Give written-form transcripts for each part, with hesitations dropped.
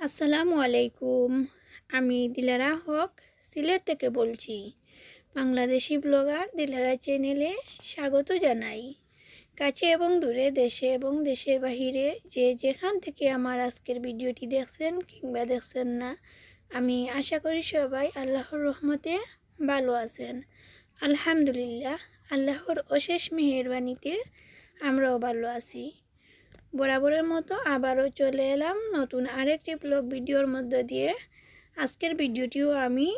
আসসালামু আলাইকুম। আমি দিলারা হক সিলেট থেকে বলছি। বাংলাদেশি ব্লগার দিলারা চ্যানেলে স্বাগত জানাই। কাছে এবং দূরে, দেশে এবং দেশের বাহিরে যে যেখান থেকে আমার আজকের ভিডিওটি দেখছেন কিংবা দেখছেন না, আমি আশা করি সবাই আল্লাহর রহমতে ভালো আছেন। আলহামদুলিল্লাহ, আল্লাহর অশেষ মেহেরবানিতে আমরাও ভালো আছি। বরাবরের মতো আবারও চলে এলাম নতুন আরেকটি ব্লগ ভিডিওর মধ্য দিয়ে। আজকের ভিডিওটিও আমি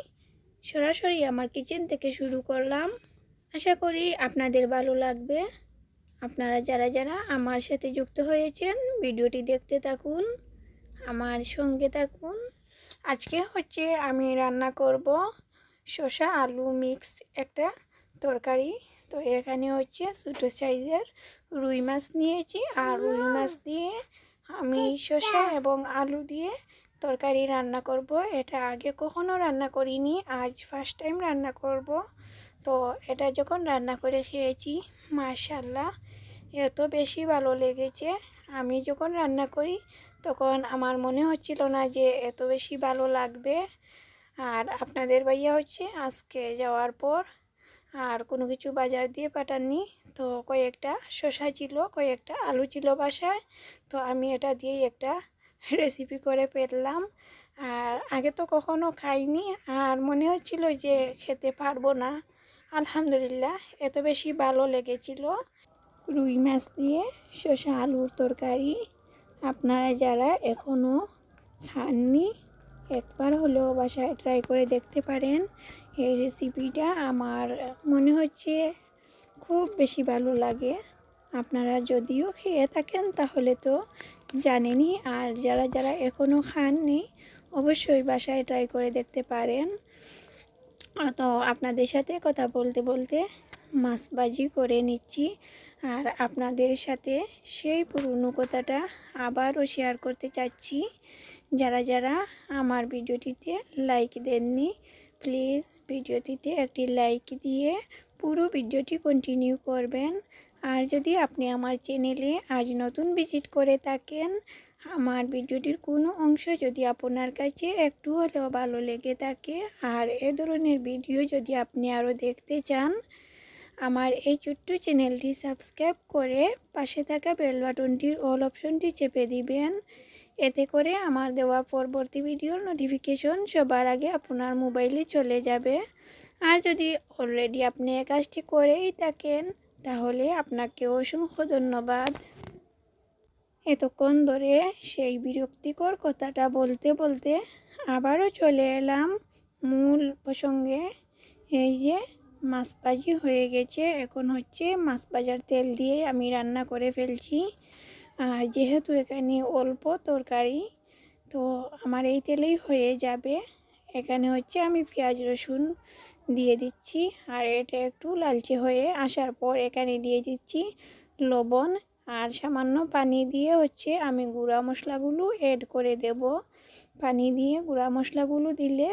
সরাসরি আমার কিচেন থেকে শুরু করলাম। আশা করি আপনাদের ভালো লাগবে। আপনারা যারা যারা আমার সাথে যুক্ত হয়েছেন ভিডিওটি দেখতে থাকুন, আমার সঙ্গে থাকুন। আজকে হচ্ছে আমি রান্না করব শসা আলু মিক্স একটা তরকারি। তো এখানে হচ্ছে ছোটো সাইজের রুই মাছ নিয়েছি, আর রুই মাছ দিয়ে আমি শসা এবং আলু দিয়ে তরকারি রান্না করব। এটা আগে কখনো রান্না করিনি, আজ ফার্স্ট টাইম রান্না করব। তো এটা যখন রান্না করে খেয়েছি, মাশাআল্লাহ এত বেশি ভালো লেগেছে। আমি যখন রান্না করি তখন আমার মনে হচ্ছিল না যে এত বেশি ভালো লাগবে। আর আপনাদের ভাইয়া হচ্ছে আজকে যাওয়ার পর আর কোনো কিছু বাজার দিয়ে পাঠাননি। তো কয়েকটা শসা ছিল, কয়েকটা আলু ছিল বাসায়। তো আমি এটা দিয়েই একটা রেসিপি করে ফেললাম। আর আগে তো কখনো খাইনি, আর মনে হচ্ছিল যে খেতে পারবো না। আলহামদুলিল্লাহ এত বেশি ভালো লেগেছিল। রুই মাছ দিয়ে শসা আলুর তরকারি আপনারা যারা এখনও খাননি, একবার হলেও বাসায় ট্রাই করে দেখতে পারেন। এই রেসিপিটা আমার মনে হচ্ছে খুব বেশি ভালো লাগে। আপনারা যদিও খেয়ে থাকেন তাহলে তো জানেনই, আর যারা যারা এখনও খাননি অবশ্যই বাসায় ট্রাই করে দেখতে পারেন। তো আপনাদের সাথে কথা বলতে বলতে মাছ ভাজি করে নিচ্ছি, আর আপনাদের সাথে সেই পুরনো কথাটা আবারও শেয়ার করতে চাচ্ছি। যারা যারা আমার ভিডিওটিতে লাইক দেননি, প্লিজ ভিডিওটিতে একটি লাইক দিয়ে পুরো ভিডিওটি কন্টিনিউ করবেন। আর যদি আপনি আমার চ্যানেলে আজ নতুন ভিজিট করে থাকেন, আমার ভিডিওটির কোনো অংশ যদি আপনার কাছে একটু হলেও ভালো লেগে থাকে, আর এ ধরনের ভিডিও যদি আপনি আরও দেখতে চান, আমার এই ছোট্ট চ্যানেলটি সাবস্ক্রাইব করে পাশে থাকা বেল বাটনটির অল অপশনটি চেপে দিবেন। এতে করে আমার দেওয়া পরবর্তী ভিডিওর নোটিফিকেশন সবার আগে আপনার মোবাইলে চলে যাবে। আর যদি অলরেডি আপনি এই কাজটি করেই থাকেন তাহলে আপনাকে অসংখ্য ধন্যবাদ। এতক্ষণ ধরে সেই বিরক্তিকর কথাটা বলতে বলতে আবারও চলে এলাম মূল প্রসঙ্গে। এই যে মাছ ভাজি হয়ে গেছে, এখন হচ্ছে মাছ ভাজার তেল দিয়ে আমি রান্না করে ফেলছি। আর যেহেতু এখানে অল্প তরকারি, তো আমার এই তেলেই হয়ে যাবে। এখানে হচ্ছে আমি পেঁয়াজ রসুন দিয়ে দিচ্ছি, আর এটা একটু লালচে হয়ে আসার পর এখানে দিয়ে দিচ্ছি লবণ, আর সামান্য পানি দিয়ে হচ্ছে আমি গুঁড়া মশলাগুলো অ্যাড করে দেব। পানি দিয়ে গুঁড়া মশলাগুলো দিলে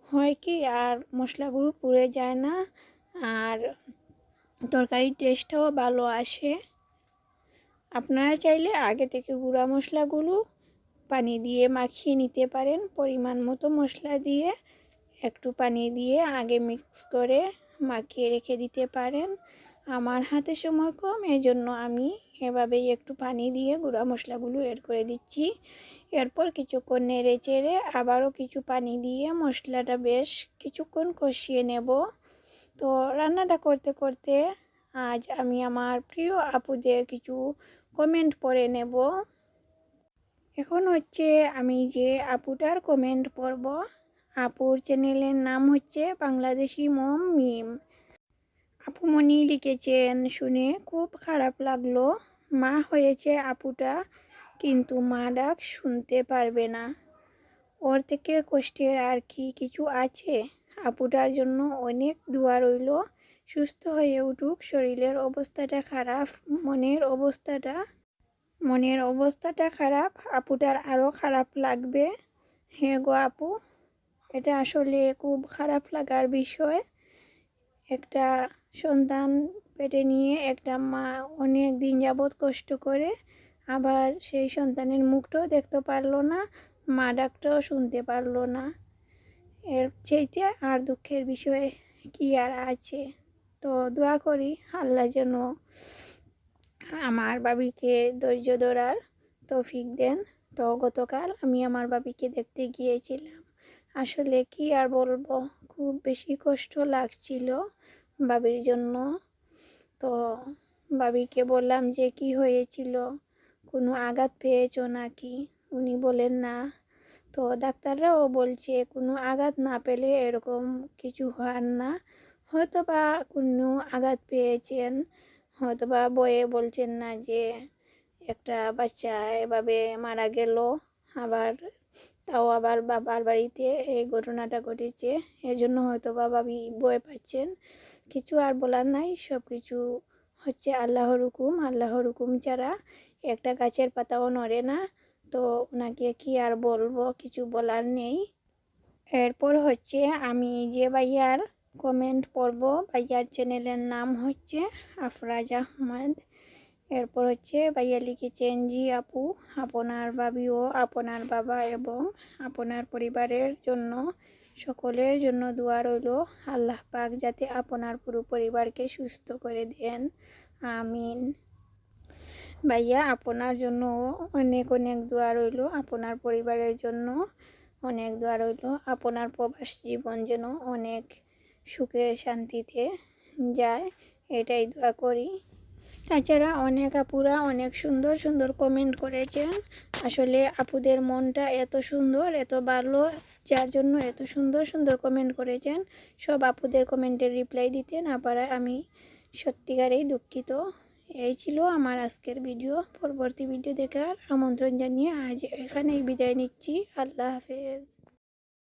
হয় কি, আর মশলাগুলো পুড়ে যায় না, আর তরকারির টেস্টটাও ভালো আসে। আপনারা চাইলে আগে থেকে গুঁড়া মশলাগুলো পানি দিয়ে মাখিয়ে নিতে পারেন। পরিমাণ মতো মশলা দিয়ে একটু পানি দিয়ে আগে মিক্স করে মাখিয়ে রেখে দিতে পারেন। আমার হাতে সময় কম, এজন্য আমি এভাবেই একটু পানি দিয়ে গুঁড়া মশলাগুলো এড করে দিচ্ছি। এরপর কিছুক্ষণ নেড়ে চেড়ে আবারও কিছু পানি দিয়ে মশলাটা বেশ কিছুক্ষণ কষিয়ে নেব। তো রান্নাটা করতে করতে আজ আমি আমার প্রিয় আপুদের কিছু কমেন্ট পড়ে নেব। এখন হচ্ছে আমি যে আপুটার কমেন্ট পড়ব, আপুর চ্যানেলের নাম হচ্ছে বাংলাদেশি মম মিম। আপুমণি লিখেছেন, শুনে খুব খারাপ লাগলো। মা হয়েছে আপুটা, কিন্তু মা ডাক শুনতে পারবে না। ওর থেকে কষ্টের আর কি কিছু আছে? আপুটার জন্য অনেক দোয়া রইল, সুস্থ হয়ে উঠুক। শরীরের অবস্থাটা খারাপ, মনের অবস্থাটা খারাপ, আপুটার আরও খারাপ লাগবে। হ্যাঁ গো আপু, এটা আসলে খুব খারাপ লাগার বিষয়। একটা সন্তান পেটে নিয়ে একটা মা অনেক দিন যাবৎ কষ্ট করে, আবার সেই সন্তানের মুখটাও দেখতে পারলো না, মা ডাকটাও শুনতে পারলো না। এর চাইতে আর দুঃখের বিষয় কি আর আছে। তো দোয়া করি আল্লাহ যেন আমার বাবিকে ধৈর্য ধরার তৌফিক দেন। তো গতকাল আমি আমার বাবিকে দেখতে গিয়েছিলাম। আসলে কি আর বলবো, খুব বেশি কষ্ট লাগছিল বাবির জন্য। তো বাবিকে বললাম যে কি হয়েছিল, কোনো আঘাত পেয়েছো নাকি? উনি বলেন না। তো ডাক্তাররাও বলছে কোনো আঘাত না পেলে এরকম কিছু হয় না, হয়তো বা কোনো আঘাত পেয়েছেন, হয়তো বা বয়ে বলছেন না যে একটা বাচ্চা এভাবে মারা গেল, আবার তাও আবার বাবার বাড়িতে এই ঘটনাটা ঘটেছে, এজন্য হয়তো বা ভাবি ভয় পাচ্ছেন। কিছু আর বলার নাই, সব কিছু হচ্ছে আল্লাহর হুকুম। আল্লাহর হুকুম ছাড়া একটা গাছের পাতাও নড়ে না। তো ওনাকে কি আর বলবো, কিছু বলার নেই। এরপর হচ্ছে আমি যে ভাইয়ার কমেন্ট পড়ব, ভাইয়ার চ্যানেলের নাম হচ্ছে আফরাজ আহমেদ। এরপর হচ্ছে ভাইয়া লিখেছেন, জি আপু, আপনার ভাবি ও আপনার বাবা এবং আপনার পরিবারের জন্য সকলের জন্য দোয়া রইল। আল্লাহ পাক যাতে আপনার পুরো পরিবারকে সুস্থ করে দেন, আমিন। ভাইয়া আপনার জন্য অনেক অনেক দোয়া রইল, আপনার পরিবারের জন্য অনেক দোয়া রইল। আপনার প্রবাস জীবন যেন অনেক সুখের শান্তিতে যায়, এটাই দোয়া করি। তাছাড়া অনেক আপুরা অনেক সুন্দর সুন্দর কমেন্ট করেছেন। আসলে আপুদের মনটা এত সুন্দর, এত ভালো, যার জন্য এত সুন্দর সুন্দর কমেন্ট করেছেন। সব আপুদের কমেন্টের রিপ্লাই দিতে না পারায় আমি সত্যিকারেই দুঃখিত। এই ছিল আমার আজকের ভিডিও। পরবর্তী ভিডিও দেখার আমন্ত্রণ জানিয়ে আজ এখানেই বিদায় নিচ্ছি। আল্লাহ হাফেজ।